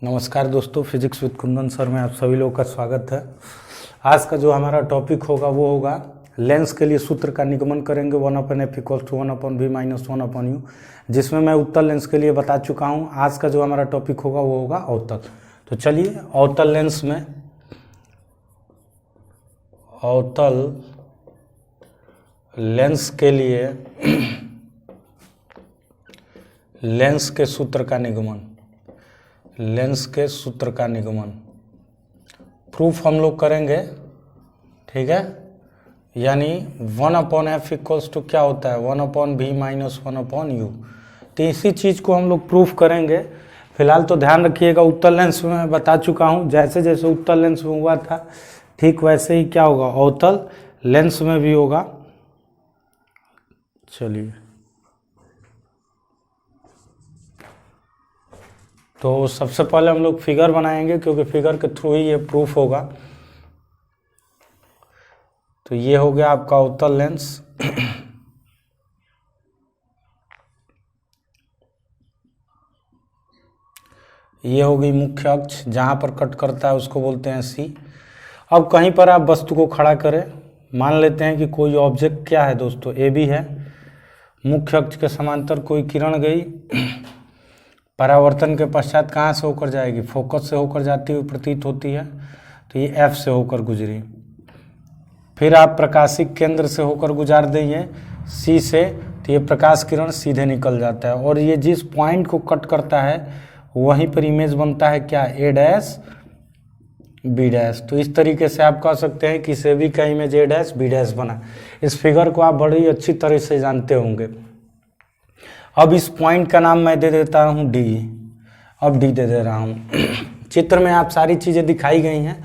नमस्कार दोस्तों, physics with Kundan sir में आप सभी लोगों का स्वागत है। आज का जो हमारा टॉपिक होगा वो होगा लेंस के लिए सूत्र का निगमन करेंगे 1/f = 1/v - 1/u, जिसमें मैं उत्तल लेंस के लिए बता चुका हूँ। आज का जो हमारा टॉपिक होगा वो होगा अवतल। तो चलिए अवतल लेंस में अवतल लेंस के लिए लेंस के सूत्र का निगमन प्रूफ हम लोग करेंगे, ठीक है। यानी 1/f = क्या होता है 1/v - 1/u। तो इसी चीज़ को हम लोग प्रूफ करेंगे। फिलहाल तो ध्यान रखिएगा, उत्तल लेंस में मैं बता चुका हूँ, जैसे जैसे उत्तल लेंस में हुआ था ठीक वैसे ही क्या होगा अवतल लेंस में भी होगा। चलिए तो सबसे पहले हम लोग फिगर बनाएंगे, क्योंकि फिगर के थ्रू ही ये प्रूफ होगा। तो ये हो गया आपका अवतल लेंस। ये हो गई मुख्य अक्ष, जहाँ पर कट करता है उसको बोलते हैं सी। अब कहीं पर आप वस्तु को खड़ा करें, मान लेते हैं कि कोई ऑब्जेक्ट क्या है दोस्तों ए बी है। मुख्य अक्ष के समांतर कोई किरण गई, परावर्तन के पश्चात कहाँ से होकर जाएगी, फोकस से होकर जाती हुई प्रतीत होती है। तो ये एफ से होकर गुजरी। फिर आप प्रकाशिक केंद्र से होकर गुजार देंगे सी से, तो ये प्रकाश किरण सीधे निकल जाता है और ये जिस पॉइंट को कट करता है वहीं पर इमेज बनता है क्या A' B'। तो इस तरीके से आप कह सकते हैं कि से भी का इमेज A' B' बना। इस फिगर को आप बड़ी अच्छी तरह से जानते होंगे। अब इस पॉइंट का नाम मैं दे देता हूँ डी। अब डी दे दे रहा हूँ। चित्र में आप सारी चीज़ें दिखाई गई हैं।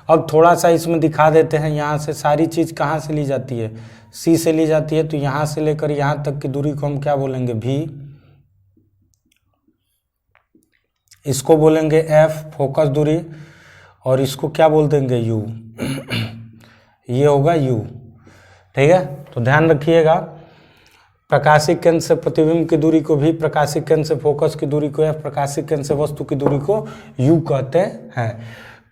अब थोड़ा सा इसमें दिखा देते हैं। यहाँ से सारी चीज़ कहाँ से ली जाती है, सी से ली जाती है। तो यहाँ से लेकर यहाँ तक की दूरी को हम क्या बोलेंगे भी, इसको बोलेंगे एफ फोकस दूरी, और इसको क्या बोल देंगे यू। ये होगा यू, ठीक है। तो ध्यान रखिएगा, प्रकाशिक केंद्र से प्रतिबिंब की दूरी को भी, प्रकाशिक केंद्र से फोकस की दूरी को एफ, प्रकाशिक केंद्र से वस्तु की दूरी को यू कहते हैं।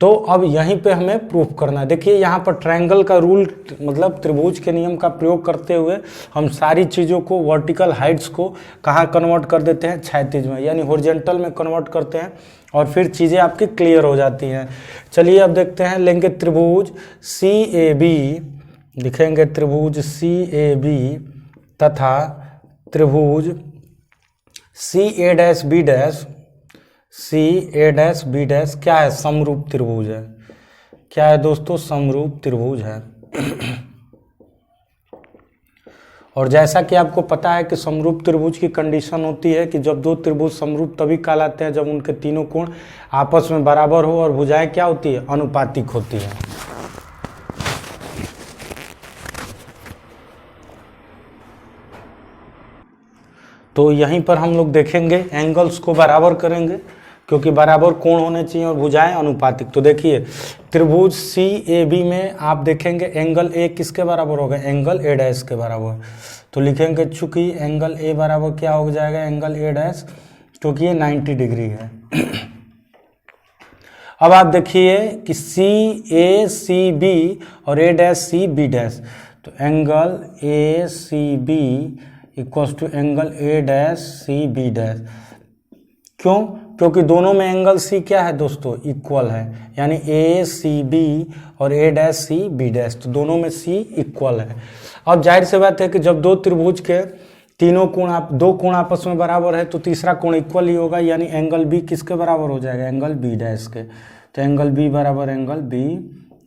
तो अब यहीं पे हमें प्रूफ करना है। देखिए यहाँ पर ट्रायंगल का रूल, मतलब त्रिभुज के नियम का प्रयोग करते हुए हम सारी चीज़ों को, वर्टिकल हाइट्स को कहाँ कन्वर्ट कर देते हैं, क्षैतिज में, यानी हॉरिजॉन्टल में कन्वर्ट करते हैं और फिर चीज़ें आपकी क्लियर हो जाती हैं। चलिए अब देखते हैं, लेंगे त्रिभुज CAB, लिखेंगे त्रिभुज CAB तथा त्रिभुज CA', CA', क्या है, समरूप त्रिभुज है। क्या है दोस्तों, समरूप त्रिभुज है। और जैसा कि आपको पता है कि समरूप त्रिभुज की कंडीशन होती है कि जब दो त्रिभुज समरूप तभी कहलाते हैं जब उनके तीनों कोण आपस में बराबर हो और भुजाएं क्या होती है, अनुपातिक होती है। तो यहीं पर हम लोग देखेंगे एंगल्स को बराबर करेंगे, क्योंकि बराबर कोण होने चाहिए और भुजाएं अनुपातिक। तो देखिए त्रिभुज CAB में आप देखेंगे एंगल A किसके बराबर होगा, एंगल A' के बराबर। तो लिखेंगे चूंकि एंगल A बराबर क्या हो जाएगा, एंगल A', क्योंकि ये 90 डिग्री है। अब आप देखिए कि CACB और A', तो एंगल ACB = एंगल A', क्यों, क्योंकि दोनों में एंगल C क्या है दोस्तों, इक्वल है। यानी ACB और A', तो दोनों में C इक्वल है। अब जाहिर सी बात है कि जब दो त्रिभुज के तीनों कोण, दो कोण आपस में बराबर है तो तीसरा कोण इक्वल ही होगा, यानी एंगल B किसके बराबर हो जाएगा, एंगल B' के। तो एंगल B बराबर एंगल B'।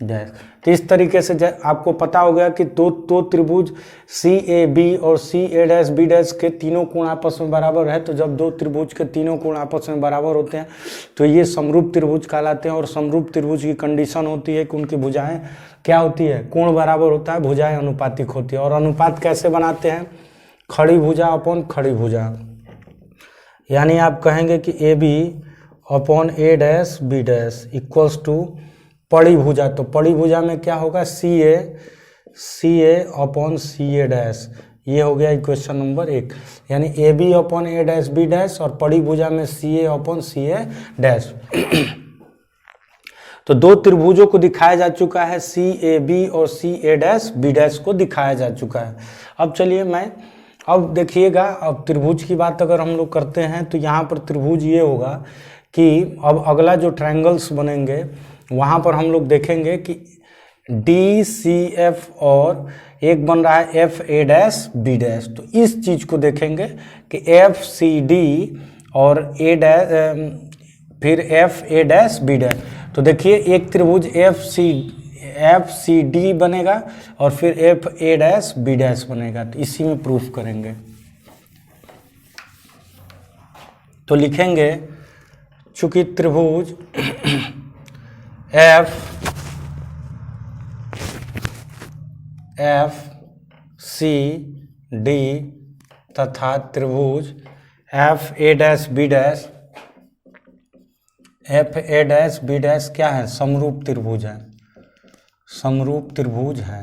तो इस तरीके से आपको पता हो गया कि दो त्रिभुज CAB और CA', के तीनों कोण आपस में बराबर है। तो जब दो त्रिभुज के तीनों कोण आपस में बराबर होते हैं तो ये समरूप त्रिभुज कहलाते हैं। और समरूप त्रिभुज की कंडीशन होती है कि उनकी भुजाएं क्या होती है, कोण बराबर होता है, भुजाएं अनुपातिक होती है। और अनुपात कैसे बनाते हैं, खड़ी भुजा अपॉन खड़ी भुजा। यानी आप कहेंगे कि AB अपॉन A' B' = पड़ी भुजा। तो पड़ी भुजा में क्या होगा, CA अपॉन CA', ये हो गया इक्वेशन नंबर 1, यानी A B upon A dash B dash और पड़ी भुजा में सी A upon C A dash. तो दो त्रिभुजों को दिखाया जा चुका है, सी ए बी और सी ए डैश बी डैश को दिखाया जा चुका है। अब चलिए अब देखिएगा, अब त्रिभुज की बात अगर हम लोग करते हैं तो यहाँ पर त्रिभुज ये होगा कि अब अगला जो ट्रायंगल्स बनेंगे वहाँ पर हम लोग देखेंगे कि डी सी एफ और एक बन रहा है F A dash B dash. तो इस चीज़ को देखेंगे कि एफ सी डी और ए डैश फिर F A dash B dash. तो देखिए एक त्रिभुज एफ सी डी बनेगा और फिर F A dash B dash बनेगा। तो इसी में प्रूफ करेंगे। तो लिखेंगे चूंकि त्रिभुज एफ सी डी तथा त्रिभुज F A dash B dash क्या है, समरूप त्रिभुज है, समरूप त्रिभुज है।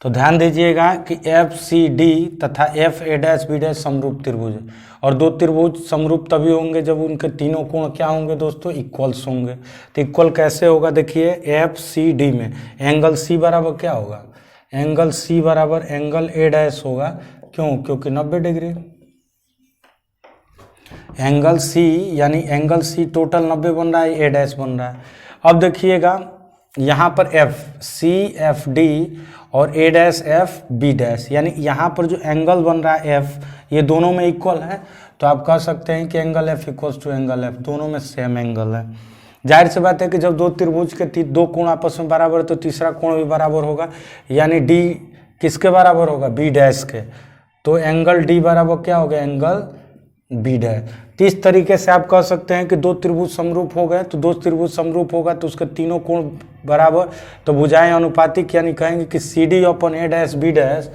तो ध्यान दीजिएगा कि एफ सी डी तथा F A dash B dash समरूप त्रिभुज है, और दो त्रिभुज समरूप तभी होंगे जब उनके तीनों कोण क्या होंगे दोस्तों, इक्वल्स होंगे। तो इक्वल कैसे होगा, देखिए एफ सी डी में एंगल सी बराबर क्या होगा, एंगल सी बराबर एंगल ए डैश होगा। क्यों, क्योंकि 90 डिग्री एंगल सी, यानी एंगल सी टोटल 90 बन रहा है, ए डैश बन रहा है। अब देखिएगा यहाँ पर एफ सी एफ डी और A dash F B dash, यानी यहाँ पर जो एंगल बन रहा है एफ, ये दोनों में इक्वल है। तो आप कह सकते हैं कि angle F equals to angle F, दोनों में सेम एंगल है। जाहिर सी बात है कि जब दो त्रिभुज के दो कोण आपस में बराबर है तो तीसरा कोण भी बराबर होगा, यानी डी किसके बराबर होगा, बी डैश के। तो एंगल डी बराबर क्या होगा, एंगल बी डैश। तो इस तरीके से आप कह सकते हैं कि दो त्रिभुज समरूप हो गए। तो दो त्रिभुज समरूप होगा तो उसके तीनों कोण बराबर, तो भुजाएं अनुपातिक, यानी कहेंगे कि C D upon A dash B dash.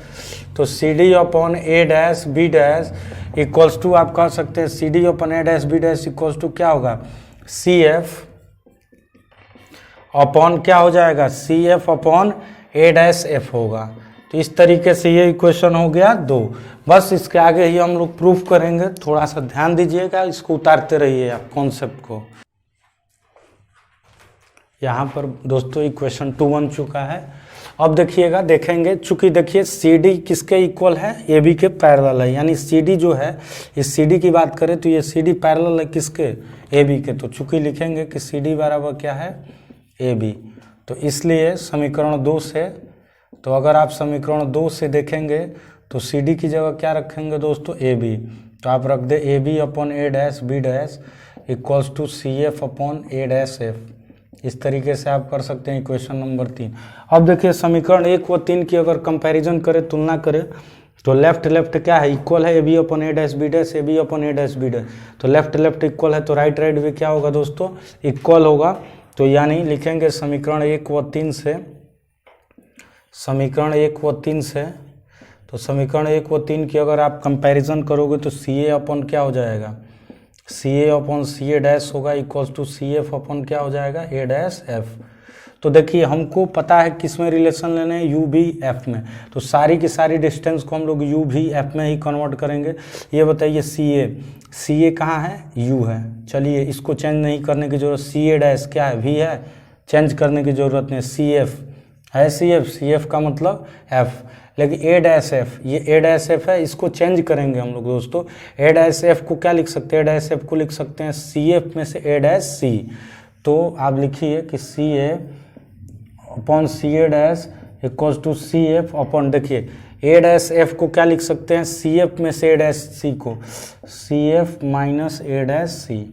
तो C D upon A dash B dash equals to, आप कह सकते हैं C D upon A dash B dash equals to क्या होगा, सी एफ अपॉन क्या हो जाएगा, C F upon A dash F होगा। तो इस तरीके से ये इक्वेशन हो गया 2। बस इसके आगे ही हम लोग प्रूफ करेंगे, थोड़ा सा ध्यान दीजिएगा, इसको उतारते रहिए आप कॉन्सेप्ट को। यहाँ पर दोस्तों इक्वेशन 2 बन चुका है। अब देखिएगा, देखेंगे चूंकि देखिए सी डी किसके इक्वल है, ए बी के पैरेलल है, यानी सी डी जो है, इस सी डी की बात करें तो ये सी डी पैरेलल है किसके, ए बी के। तो चूंकि लिखेंगे कि सी डी बराबर क्या है, ए बी। तो इसलिए समीकरण 2 से, तो अगर आप समीकरण 2 से देखेंगे तो सी डी की जगह क्या रखेंगे दोस्तों, ए बी। तो आप रख दे A B upon A dash B dash equals to C F upon A dash F. इस तरीके से आप कर सकते हैं इक्वेशन नंबर 3। अब देखिए समीकरण 1 व 3 की अगर कंपैरिजन करें, तुलना करें, तो लेफ्ट क्या है, इक्वल है, A B upon A dash B dash, A B upon A dash B dash. तो लेफ्ट इक्वल है, तो राइट भी क्या होगा दोस्तों, इक्वल होगा। तो यानी लिखेंगे समीकरण 1 व 3 से, समीकरण 1 व 3 से, तो समीकरण 1 व 3 की अगर आप कंपैरिजन करोगे तो सी ए अपॉन क्या हो जाएगा, C A upon C A dash होगा equals to C F upon क्या हो जाएगा, ए डैश एफ। तो देखिए हमको पता है किस में रिलेशन लेने हैं, यू भी एफ में। तो सारी की सारी डिस्टेंस को हम लोग यू भी एफ में ही कन्वर्ट करेंगे। ये बताइए सी ए कहाँ है, यू है। चलिए इसको चेंज नहीं करने की जरूरत, सी ए डैश क्या है, वी है, चेंज करने की जरूरत नहीं। सी एफ है, सी एफ का मतलब एफ, लेकिन ए डैश एफ, ये ए डैश एफ है, इसको चेंज करेंगे हम लोग दोस्तों। ए डैश एफ को क्या लिख सकते हैं, ए डैश एफ को लिख सकते हैं सी एफ में से ए डैश सी। तो आप लिखिए कि C A upon C A dash equals to C F upon, देखिए ए डैश एफ को क्या लिख सकते हैं, सी एफ में से ए डैश सी को सी एफ माइनस ए डैश सी।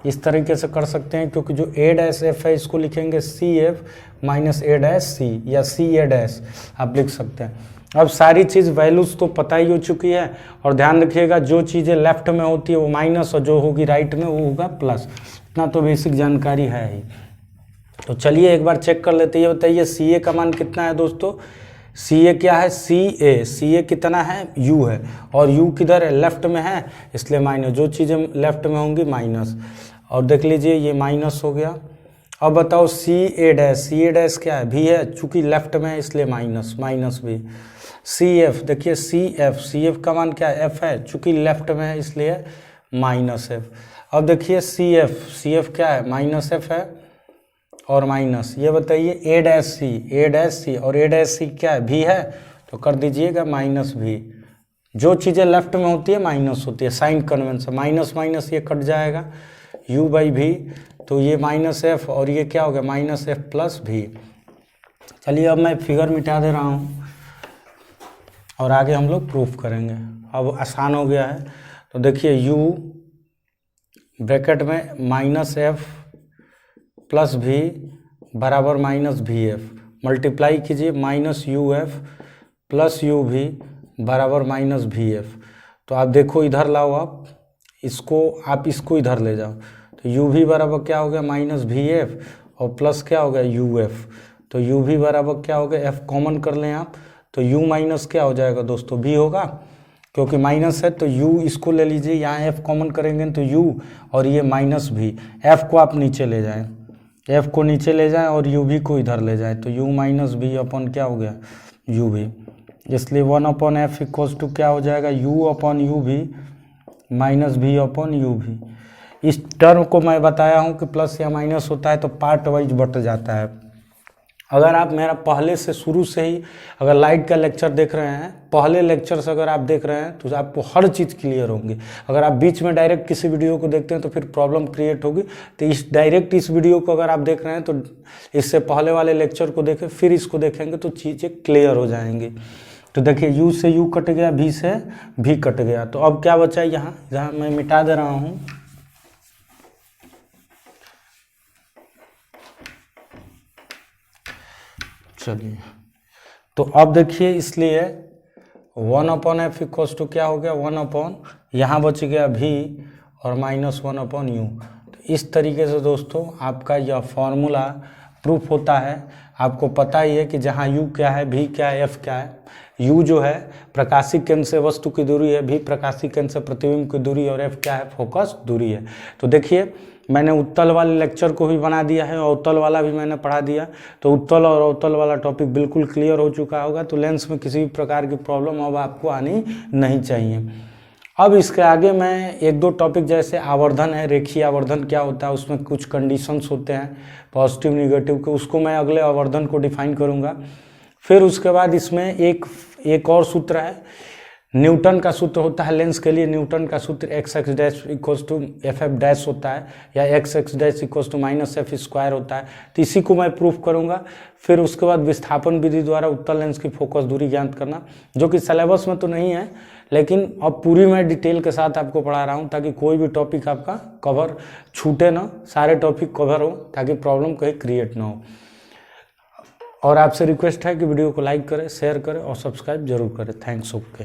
इस तरीके से कर सकते हैं, क्योंकि जो ए डैश एफ है इसको लिखेंगे सी एफ माइनस ए डैश सी, या सी ए डैश आप लिख सकते हैं। अब सारी चीज़ वैल्यूज़ तो पता ही हो चुकी है, और ध्यान रखिएगा जो चीज़ें लेफ्ट में होती है वो माइनस, और जो होगी राइट में वो होगा प्लस। इतना तो बेसिक जानकारी है ही। तो चलिए एक बार चेक कर लेते हैं। ये बताइए सी ए का मान कितना है दोस्तों, सी ए क्या है, सी ए कितना है, यू है, और यू किधर है, लेफ्ट में है, इसलिए माइनस। जो चीज़ें लेफ्ट में होंगी माइनस, और देख लीजिए ये माइनस हो गया। अब बताओ सी ए डैश क्या है, भी है, चूंकि लेफ्ट में है इसलिए माइनस, माइनस भी। सी एफ, देखिए सी एफ का मान क्या है, एफ है, चूंकि लेफ्ट में है इसलिए माइनस एफ। अब देखिए सी एफ क्या है, माइनस एफ है और माइनस। ये बताइए ए डैश सी और ए डैश सी क्या है, भी है, तो कर दीजिएगा माइनस भी। जो चीज़ें लेफ्ट में होती है माइनस होती है, साइन कन्वेंशन, माइनस माइनस ये कट जाएगा, u बाई भी, तो ये माइनस एफ और ये क्या हो गया, माइनस एफ प्लस भी। चलिए अब मैं फिगर मिटा दे रहा हूँ और आगे हम लोग प्रूफ करेंगे। अब आसान हो गया है। तो देखिए u ब्रैकेट में माइनस एफ प्लस भी बराबर माइनस भी एफ, मल्टीप्लाई कीजिए, minus U F plus you भी बराबर माइनस भी एफ। तो आप देखो इधर लाओ, आप इसको इधर ले जाओ, तो यू भी बराबर क्या हो गया, माइनस भी एफ और प्लस क्या हो गया, यू एफ। तो यू भी बराबर क्या हो गया, एफ कॉमन कर लें आप, तो यू माइनस क्या हो जाएगा दोस्तों, भी होगा, क्योंकि माइनस है तो यू इसको ले लीजिए, यहाँ एफ कॉमन करेंगे तो यू और ये माइनस भी, एफ को आप नीचे ले जाएं, एफ को नीचे ले जाएं और यू भी को इधर ले जाएं, तो यू माइनस भी अपन क्या हो गया, यू भी। इसलिए 1/f इक्वल्स टू क्या हो जाएगा, u/u भी माइनस v/u भी। इस टर्म को मैं बताया हूँ कि प्लस या माइनस होता है तो पार्ट वाइज बट जाता है। अगर आप मेरा पहले से शुरू से ही अगर लाइट का लेक्चर देख रहे हैं, पहले लेक्चर से अगर आप देख रहे हैं तो आपको हर चीज़ क्लियर होंगी। अगर आप बीच में डायरेक्ट किसी वीडियो को देखते हैं तो फिर प्रॉब्लम क्रिएट होगी। तो इस वीडियो को अगर आप देख रहे हैं तो इससे पहले वाले लेक्चर को देखें, फिर इसको देखेंगे तो चीज़ें क्लियर हो जाएंगी। तो देखिए u से u कट गया, v से v कट गया, तो अब क्या बचा यहाँ मैं मिटा दे रहा हूँ। चलिए तो अब देखिए, इसलिए 1/f इक्वल्स टू क्या हो गया, 1 यहाँ बच गया v और माइनस 1/u। तो इस तरीके से दोस्तों आपका यह फॉर्मूला प्रूफ होता है। आपको पता ही है कि जहाँ u क्या है, v क्या है, f क्या है। u जो है प्रकाशीय केंद्र से वस्तु की दूरी है, v प्रकाशीय केंद्र से प्रतिबिंब की दूरी और f क्या है, फोकस दूरी है। तो देखिए मैंने उत्तल वाले लेक्चर को भी बना दिया है और अवतल वाला भी मैंने पढ़ा दिया। तो उत्तल और अवतल वाला टॉपिक बिल्कुल क्लियर हो चुका होगा। तो लेंस में किसी भी प्रकार की प्रॉब्लम अब आपको आनी नहीं चाहिए। अब इसके आगे मैं एक दो टॉपिक, जैसे आवर्धन है, रेखीय आवर्धन क्या होता है, उसमें कुछ कंडीशंस होते हैं पॉजिटिव निगेटिव के, उसको मैं अगले आवर्धन को डिफाइन करूँगा। फिर उसके बाद इसमें एक और सूत्र है, न्यूटन का सूत्र होता है लेंस के लिए। न्यूटन का सूत्र x dash equals to F dash होता है, या x dash equals to minus F square होता है। तो इसी को मैं प्रूफ करूंगा। फिर उसके बाद विस्थापन विधि द्वारा उत्तल लेंस की फोकस दूरी ज्ञात करना, जो कि सिलेबस में तो नहीं है, लेकिन अब पूरी मैं डिटेल के साथ आपको पढ़ा रहा हूँ ताकि कोई भी टॉपिक आपका कवर छूटे ना, सारे टॉपिक कवर हो ताकि प्रॉब्लम कहीं क्रिएट ना हो। और आपसे रिक्वेस्ट है कि वीडियो को लाइक करें, शेयर करें और सब्सक्राइब जरूर करें। थैंक्स। ओके।